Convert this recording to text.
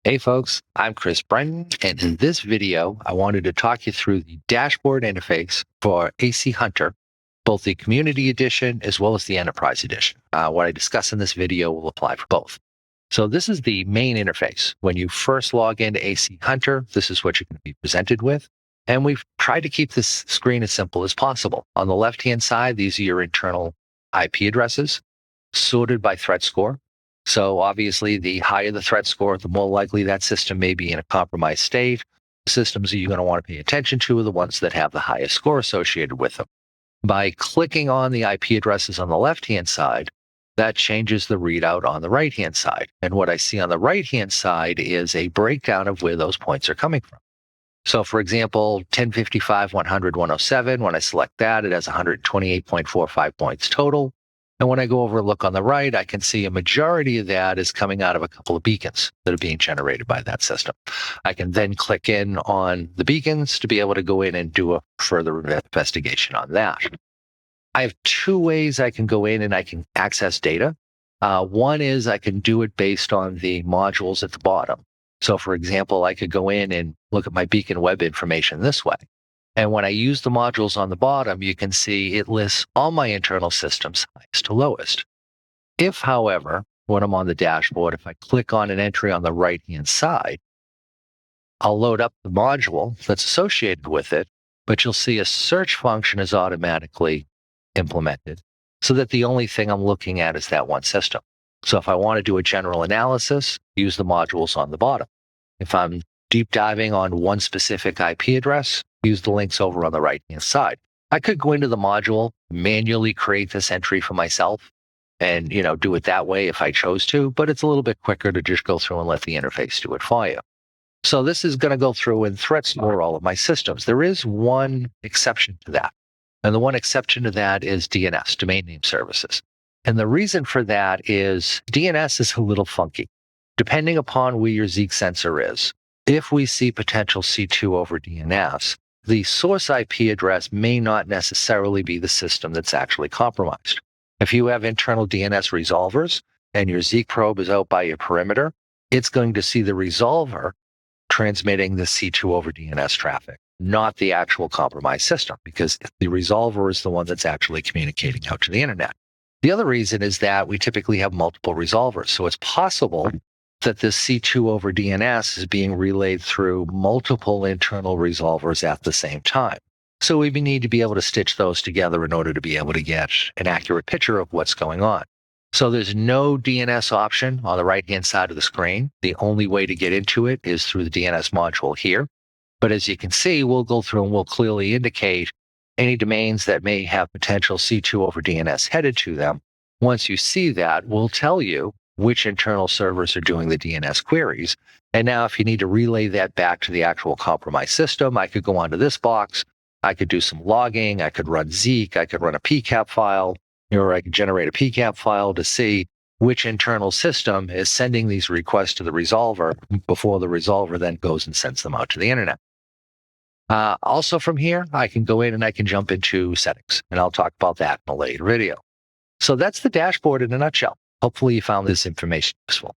Hey folks, I'm Chris Brennan, and in this video, I wanted to talk you through the dashboard interface for AC Hunter, both the Community Edition as well as the Enterprise Edition. What I discuss in this video will apply for both. So this is the main interface. When you first log into AC Hunter, this is what you're going to be presented with. And we've tried to keep this screen as simple as possible. On the left-hand side, these are your internal IP addresses, sorted by threat score. So obviously, the higher the threat score, the more likely that system may be in a compromised state. The systems that you're going to want to pay attention to are the ones that have the highest score associated with them. By clicking on the IP addresses on the left-hand side, that changes the readout on the right-hand side. And what I see on the right-hand side is a breakdown of where those points are coming from. So for example, 1055, 100, 107, when I select that, it has 128.45 points total. And when I go over and look on the right, I can see a majority of that is coming out of a couple of beacons that are being generated by that system. I can then click in on the beacons to be able to go in and do a further investigation on that. I have two ways I can go in and I can access data. One is I can do it based on the modules at the bottom. So for example, I could go in and look at my beacon web information this way. And when I use the modules on the bottom, you can see it lists all my internal systems highest to lowest. If, however, when I'm on the dashboard, if I click on an entry on the right-hand side, I'll load up the module that's associated with it, but you'll see a search function is automatically implemented so that the only thing I'm looking at is that one system. So if I want to do a general analysis, use the modules on the bottom. If I'm deep diving on one specific IP address, use the links over on the right-hand side. I could go into the module, manually create this entry for myself and, do it that way if I chose to, but it's a little bit quicker to just go through and let the interface do it for you. So this is going to go through and threat score all of my systems. There is one exception to that. And the one exception to that is DNS, domain name services. And the reason for that is DNS is a little funky. Depending upon where your Zeek sensor is, if we see potential C2 over DNS, the source IP address may not necessarily be the system that's actually compromised. If you have internal DNS resolvers and your Zeek probe is out by your perimeter, it's going to see the resolver transmitting the C2 over DNS traffic, not the actual compromised system, because the resolver is the one that's actually communicating out to the internet. The other reason is that we typically have multiple resolvers. So it's possible that this C2 over DNS is being relayed through multiple internal resolvers at the same time. So we need to be able to stitch those together in order to be able to get an accurate picture of what's going on. So there's no DNS option on the right-hand side of the screen. The only way to get into it is through the DNS module here. But as you can see, we'll go through and we'll clearly indicate any domains that may have potential C2 over DNS headed to them. Once you see that, we'll tell you which internal servers are doing the DNS queries. And now if you need to relay that back to the actual compromised system, I could go onto this box, I could do some logging, I could run Zeek, I could run a PCAP file, or I could generate a PCAP file to see which internal system is sending these requests to the resolver before the resolver then goes and sends them out to the internet. Also from here, I can go in and I can jump into settings, and I'll talk about that in a later video. So that's the dashboard in a nutshell. Hopefully you found this information useful.